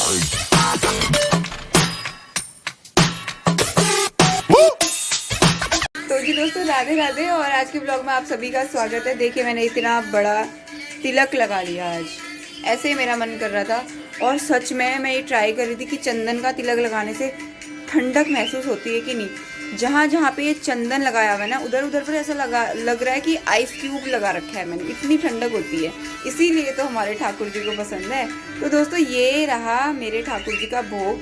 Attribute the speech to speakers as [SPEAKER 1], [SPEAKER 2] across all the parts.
[SPEAKER 1] तो जी दोस्तों, राधे राधे। और आज के ब्लॉग में आप सभी का स्वागत है। देखिए, मैंने इतना बड़ा तिलक लगा लिया आज, ऐसे ही मेरा मन कर रहा था। और सच में मैं ये ट्राई कर रही थी कि चंदन का तिलक लगाने से ठंडक महसूस होती है कि नहीं। जहाँ जहाँ पे ये चंदन लगाया हुआ है ना, उधर उधर पर ऐसा लग रहा है कि आइस क्यूब लगा रखा है मैंने, इतनी ठंडक होती है। इसीलिए तो हमारे ठाकुर जी को पसंद है। तो दोस्तों, ये रहा मेरे ठाकुर जी का भोग,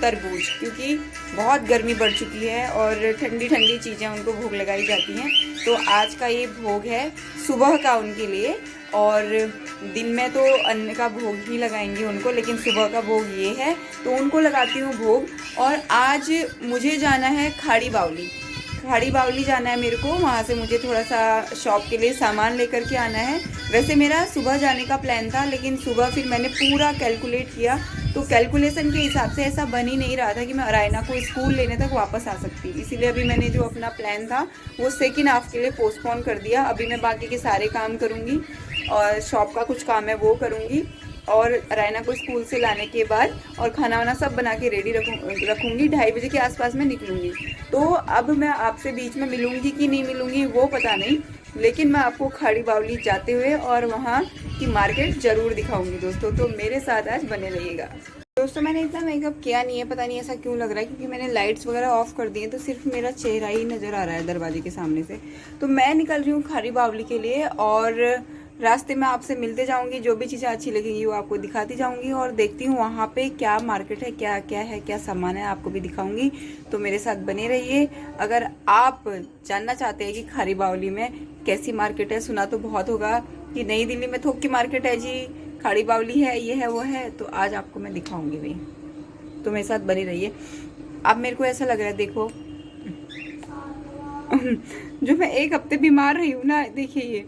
[SPEAKER 1] तरबूज, क्योंकि बहुत गर्मी बढ़ चुकी है और ठंडी ठंडी चीज़ें उनको भोग लगाई जाती हैं। तो आज का ये भोग है सुबह का उनके लिए। और दिन में तो अन्न का भोग ही लगाएंगे उनको, लेकिन सुबह का भोग ये है, तो उनको लगाती हूँ भोग। और आज मुझे जाना है खाड़ी बावली। खाड़ी बावली जाना है मेरे को। वहाँ से मुझे थोड़ा सा शॉप के लिए सामान लेकर के आना है। वैसे मेरा सुबह जाने का प्लान था, लेकिन सुबह फिर मैंने पूरा कैलकुलेट किया, तो कैलकुलेशन के हिसाब से ऐसा बन ही नहीं रहा था कि मैं अरायना को स्कूल लेने तक वापस आ सकती। इसीलिए अभी मैंने जो अपना प्लान था वो सेकेंड हाफ के लिए पोस्टपोन कर दिया। अभी मैं बाकी के सारे काम करूँगी और शॉप का कुछ काम है वो करूँगी, और अरायना को स्कूल से लाने के बाद और खाना वाना सब बना के रेडी रखूँगी। 2:30 बजे के आसपास में निकलूँगी। तो अब मैं आपसे बीच में मिलूँगी कि नहीं मिलूँगी वो पता नहीं, लेकिन मैं आपको खाड़ी बावली जाते हुए और वहाँ की मार्केट ज़रूर दिखाऊँगी दोस्तों। तो मेरे साथ आज बने रहिएगा। दोस्तों, मैंने इतना मेकअप किया नहीं है, पता नहीं ऐसा क्यों लग रहा है, क्योंकि मैंने लाइट्स वगैरह ऑफ कर दी हैं, तो सिर्फ मेरा चेहरा ही नज़र आ रहा है दरवाजे के सामने से। तो मैं निकल रही हूँ खाड़ी बावली के लिए, और रास्ते में आपसे मिलते जाऊंगी। जो भी चीज़ें अच्छी लगेंगी वो आपको दिखाती जाऊंगी, और देखती हूँ वहाँ पे क्या मार्केट है, क्या क्या है, क्या सामान है, आपको भी दिखाऊंगी। तो मेरे साथ बने रहिए। अगर आप जानना चाहते हैं कि खाड़ी बावली में कैसी मार्केट है, सुना तो बहुत होगा कि नई दिल्ली में थोक की मार्केट है जी, खाड़ी बावली है, ये है वो है, तो आज आपको मैं दिखाऊंगी भाई। तो मेरे साथ बने रहिए। अब मेरे को ऐसा लग रहा है, देखो जो मैं 1 हफ्ते बीमार रही हूँ ना, देखिए ये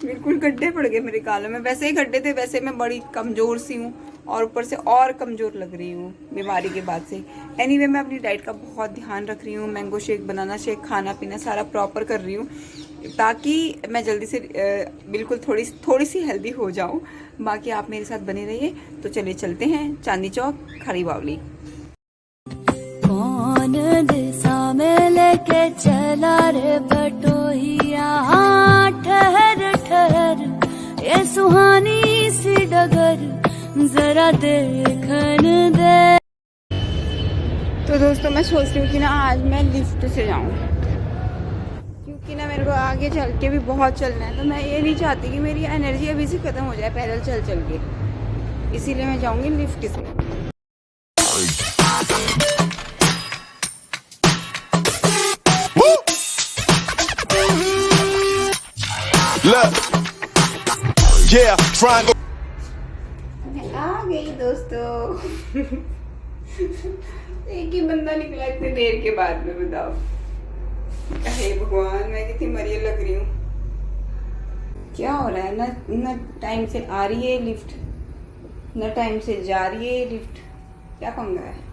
[SPEAKER 1] बिल्कुल गड्ढे पड़ गए मेरे गालों में। वैसे ही गड्ढे थे, वैसे मैं बड़ी कमज़ोर सी हूँ, और ऊपर से और कमज़ोर लग रही हूँ बीमारी के बाद से। एनीवे, मैं अपनी डाइट का बहुत ध्यान रख रही हूँ। मैंगो शेक, बनाना शेक, खाना पीना सारा प्रॉपर कर रही हूँ, ताकि मैं जल्दी से बिल्कुल थोड़ी सी हेल्दी हो जाऊँ। बाकी आप मेरे साथ बने रहिए। तो चलिए चलते हैं चांदनी चौक खाड़ी बावली।
[SPEAKER 2] कौन दिशा में लेके चला रे बटोहिया, ठहर ठहर ये सुहानी सी डगर जरा देखन दे।
[SPEAKER 1] तो दोस्तों, मैं सोच रही हूँ कि ना आज मैं लिफ्ट से जाऊँ, क्योंकि ना मेरे को आगे चल के भी बहुत चलना है। तो मैं ये नहीं चाहती कि मेरी एनर्जी अभी से ख़त्म हो जाए पैदल चल चल के, इसीलिए मैं जाऊँगी लिफ्ट से। मैं आ गई दोस्तों। एक ही बंदा निकला इतनी देर के बाद में, बताओ। हे भगवान, मैं कितनी मरियल लग रही हूँ। क्या हो रहा है, ना टाइम से आ रही है लिफ्ट, ना टाइम से जा रही है लिफ्ट। क्या पंगा है।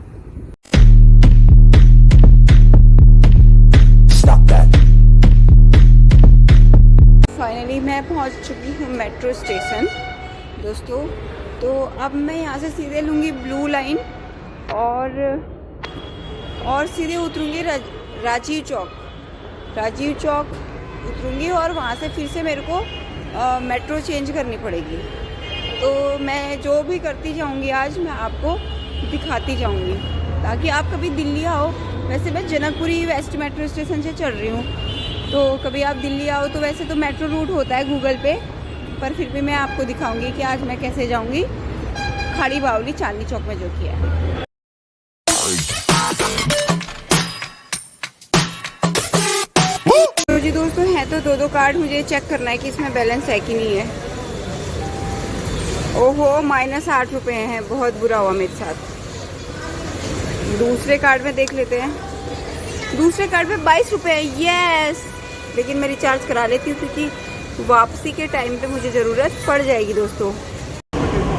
[SPEAKER 1] फाइनली मैं पहुंच चुकी हूँ मेट्रो स्टेशन दोस्तों। तो अब मैं यहाँ से सीधे लूँगी ब्लू लाइन, और सीधे उतरूँगी राजीव चौक उतरूँगी, और वहाँ से फिर से मेरे को मेट्रो चेंज करनी पड़ेगी। तो मैं जो भी करती जाऊँगी आज, मैं आपको दिखाती जाऊँगी, ताकि आप कभी दिल्ली आओ। वैसे मैं जनकपुरी वेस्ट मेट्रो स्टेशन से चल रही हूँ, तो कभी आप दिल्ली आओ तो वैसे तो मेट्रो रूट होता है गूगल पे, पर फिर भी मैं आपको दिखाऊंगी कि आज मैं कैसे जाऊंगी खाड़ी बावली चांदनी चौक में जो किया है। तो जी दोस्तों, है तो 2 कार्ड, मुझे चेक करना है कि इसमें बैलेंस है कि नहीं है। ओहो, -8 रुपये हैं, बहुत बुरा हुआ मेरे साथ। दूसरे कार्ड में देख लेते हैं। दूसरे कार्ड में 22 रुपये है, यस। लेकिन मैं रिचार्ज करा लेती हूँ, क्योंकि वापसी के टाइम पे मुझे ज़रूरत पड़ जाएगी दोस्तों।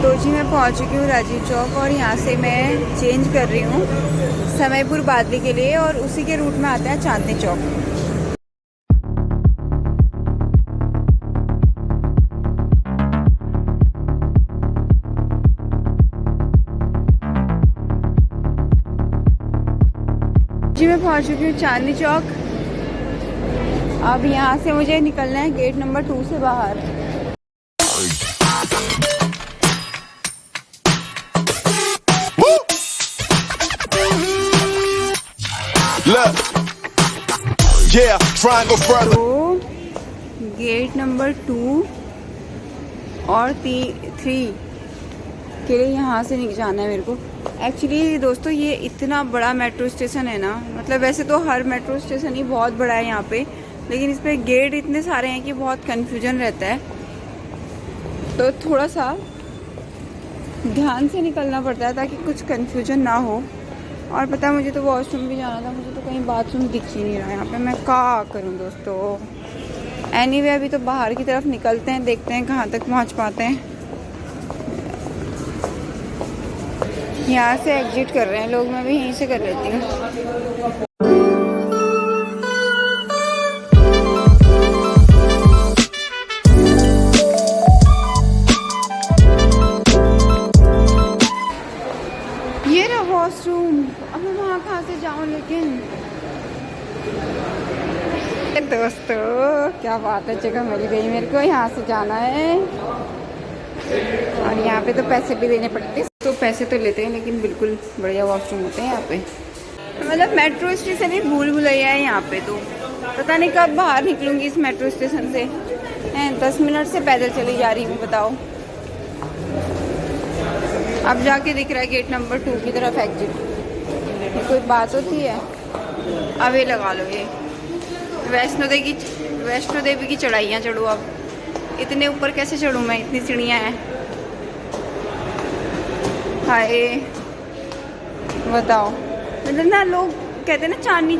[SPEAKER 1] तो जी, मैं पहुँच चुकी हूँ राजीव चौक, और यहाँ से मैं चेंज कर रही हूँ समयपुर बादली के लिए, और उसी के रूट में आता है चांदनी चौक। जी मैं पहुंच चुकी हूँ चांदनी चौक। अब यहाँ से मुझे निकलना है गेट नंबर 2 से बाहर। तो गेट नंबर 2 और 3 के लिए यहाँ से जाना है मेरे को। एक्चुअली दोस्तों ये इतना बड़ा मेट्रो स्टेशन है ना, मतलब वैसे तो हर मेट्रो स्टेशन ही बहुत बड़ा है यहाँ पे, लेकिन इस पे गेट इतने सारे हैं कि बहुत कंफ्यूजन रहता है। तो थोड़ा सा ध्यान से निकलना पड़ता है ताकि कुछ कंफ्यूजन ना हो। और पता है मुझे तो वॉशरूम भी जाना था, मुझे तो कहीं बाथरूम दिख ही नहीं रहा यहाँ पे। मैं क्या करूँ दोस्तों। एनीवे अभी तो बाहर की तरफ निकलते हैं, देखते हैं कहाँ तक पहुँच पाते हैं। यहाँ से एग्जिट कर रहे हैं लोग, मैं भी यहीं से कर लेती हूँ। ये रहा वॉशरूम। अब मैं वहाँ कहाँ से जाऊँ लेकिन। दोस्तों क्या बात है, जगह मिल गई मेरे को, यहाँ से जाना है। और यहाँ पे तो पैसे भी देने पड़ते हैं, तो पैसे तो लेते हैं लेकिन बिल्कुल बढ़िया वॉशरूम होते हैं यहाँ पे। मतलब मेट्रो स्टेशन ही भूल भुलैया है यहाँ पे। तो पता नहीं कब बाहर निकलूंगी इस मेट्रो स्टेशन से। 10 मिनट से पैदल चली जा रही हूँ, बताओ। अब जाके दिख रहा है गेट नंबर 2 की तरफ एग्जिट। कोई बात होती है? अब ये लगा लो, ये वैष्णो देवी की चढ़ाइयाँ चढ़ो। अब इतने ऊपर कैसे चढ़ूँ मैं, इतनी सीढ़ियाँ हैं। हाय बताओ। मतलब ना लोग कहते हैं ना चांदनी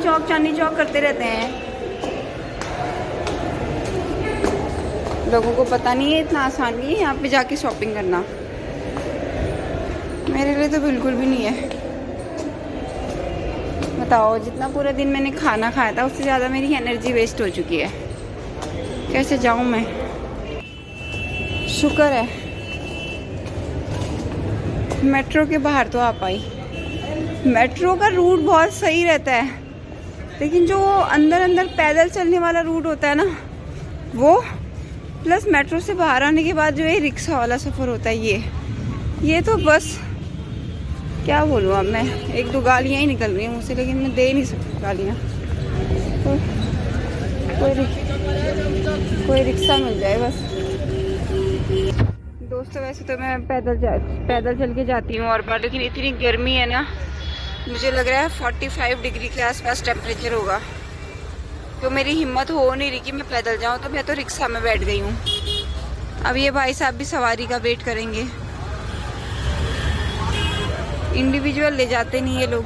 [SPEAKER 1] चौक करते रहते हैं। लोगों को पता नहीं है इतना आसान नहीं है यहाँ पे जाके शॉपिंग करना। मेरे लिए तो बिल्कुल भी नहीं है। बताओ, जितना पूरा दिन मैंने खाना खाया था उससे ज़्यादा मेरी एनर्जी वेस्ट हो चुकी है। कैसे जाऊँ मैं? शुक्र है मेट्रो के बाहर तो आ पाई। मेट्रो का रूट बहुत सही रहता है, लेकिन जो अंदर पैदल चलने वाला रूट होता है ना वो, प्लस मेट्रो से बाहर आने के बाद जो ये रिक्शा वाला सफ़र होता है, ये तो बस क्या बोलूँ। अब मैं 1-2 गालियाँ ही निकल रही हैं मुझसे, लेकिन मैं दे नहीं सकती गालियाँ। तो कोई रिक्शा मिल जाए बस। दोस्तों वैसे तो मैं पैदल चल के जाती हूँ और बार, लेकिन इतनी गर्मी है ना, मुझे लग रहा है 45 डिग्री के आसपास टेम्परेचर होगा। तो मेरी हिम्मत हो नहीं रही कि मैं पैदल जाऊँ, तो मैं तो रिक्शा में बैठ गई हूँ। अब ये भाई साहब भी सवारी का वेट करेंगे। इंडिविजुअल ले जाते नहीं ये लोग।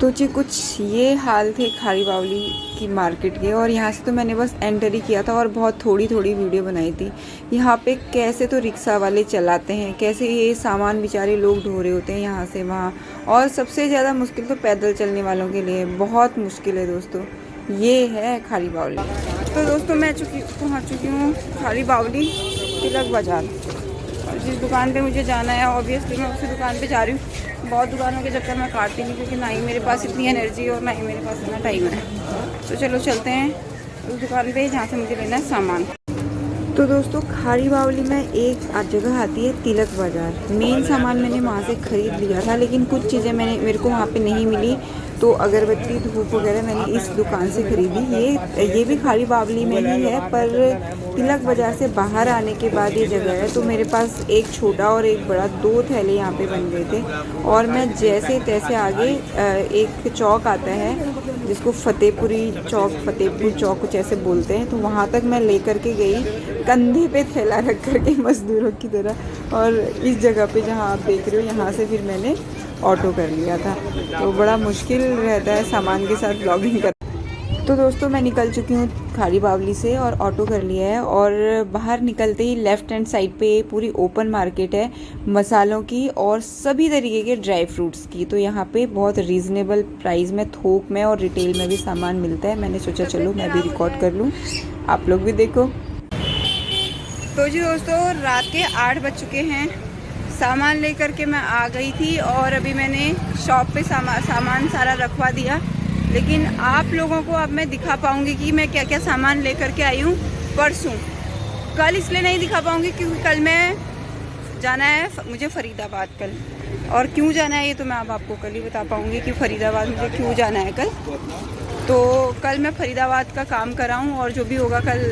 [SPEAKER 1] तो जी कुछ ये हाल थे खारी बावली की मार्केट के। और यहाँ से तो मैंने बस एंटर ही किया था और बहुत थोड़ी वीडियो बनाई थी। यहाँ पे कैसे तो रिक्शा वाले चलाते हैं, कैसे ये सामान बेचारे लोग ढो रहे होते हैं यहाँ से वहाँ। और सबसे ज़्यादा मुश्किल तो पैदल चलने वालों के लिए बहुत मुश्किल है दोस्तों। ये है खारी बावली। तो दोस्तों मैं पहुँच चुकी हूँ खारी बावली तिलक बाज़ार। और जिस दुकान पे मुझे जाना है ऑब्वियसली मैं उसी दुकान पे जा रही हूँ। बहुत दुकानों के चक्कर में काटती नहीं, क्योंकि ना ही मेरे पास इतनी एनर्जी और ना ही मेरे पास इतना टाइम है। तो चलो चलते हैं उस दुकान पे जहाँ से मुझे लेना है सामान। तो दोस्तों खारी बावली में एक जगह आती है तिलक बाज़ार। मेन सामान मैंने वहाँ से ख़रीद लिया था, लेकिन कुछ चीज़ें मेरे को वहाँ पे नहीं मिली। तो अगरबत्ती धूप वगैरह मैंने इस दुकान से ख़रीदी। ये भी खारी बावली में ही है, पर तिलक बाज़ार से बाहर आने के बाद ये जगह है। तो मेरे पास एक छोटा और एक बड़ा 2 थैले यहाँ पे बन गए थे। और मैं जैसे तैसे आगे एक चौक आता है जिसको फतेहपुर चौक कुछ ऐसे बोलते हैं, तो वहाँ तक मैं लेकर के गई कंधे पे थैला रख करके मज़दूरों की तरह। और इस जगह पे जहाँ आप देख रहे हो यहाँ से फिर मैंने ऑटो कर लिया था। तो बड़ा मुश्किल रहता है सामान के साथ ब्लॉगिंग कर। तो दोस्तों मैं निकल चुकी हूँ खारी बावली से और ऑटो कर लिया है। और बाहर निकलते ही लेफ़्ट हैंड साइड पे पूरी ओपन मार्केट है मसालों की और सभी तरीके के ड्राई फ्रूट्स की। तो यहाँ पे बहुत रीज़नेबल प्राइस में, थोक में और रिटेल में भी सामान मिलता है। मैंने सोचा चलो मैं भी रिकॉर्ड कर लूँ, आप लोग भी देखो। तो जी दोस्तों रात के 8 बज चुके हैं। सामान लेकर के मैं आ गई थी और अभी मैंने शॉप पे सामान सारा रखवा दिया। लेकिन आप लोगों को अब मैं दिखा पाऊँगी कि मैं क्या क्या सामान लेकर के आई हूँ परसों। कल इसलिए नहीं दिखा पाऊँगी क्योंकि कल मैं जाना है मुझे फरीदाबाद कल, और क्यों जाना है ये तो मैं अब आपको कल ही बता पाऊँगी कि फरीदाबाद मुझे क्यों जाना है कल। तो कल मैं फरीदाबाद का काम कर रहा हूँ और जो भी होगा कल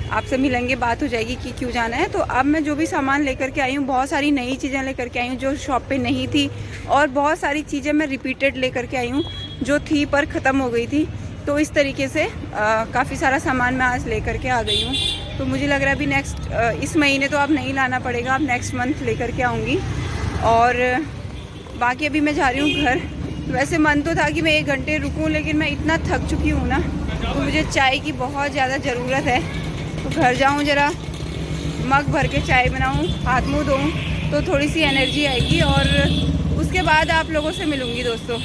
[SPEAKER 1] आपसे मिलेंगे, बात हो जाएगी कि क्यों जाना है। तो अब मैं जो भी सामान लेकर के आई हूँ, बहुत सारी नई चीज़ें लेकर के आई हूँ जो शॉप पे नहीं थी, और बहुत सारी चीज़ें मैं रिपीटेड लेकर के आई हूँ जो थी पर ख़त्म हो गई थी। तो इस तरीके से काफ़ी सारा सामान मैं आज लेकर के आ गई हूँ। तो मुझे लग रहा है अभी नेक्स्ट इस महीने तो अब नहीं लाना पड़ेगा, अब नेक्स्ट मंथ लेकर के आऊँगी। और बाकी अभी मैं जा रही हूँ घर। वैसे मन तो था कि मैं 1 घंटे रुकूँ, लेकिन मैं इतना थक चुकी हूँ ना, तो मुझे चाय की बहुत ज़्यादा ज़रूरत है। तो घर जाऊँ, ज़रा मग भर के चाय बनाऊँ, हाथ मुँह धोऊँ, तो थोड़ी सी एनर्जी आएगी और उसके बाद आप लोगों से मिलूँगी दोस्तों।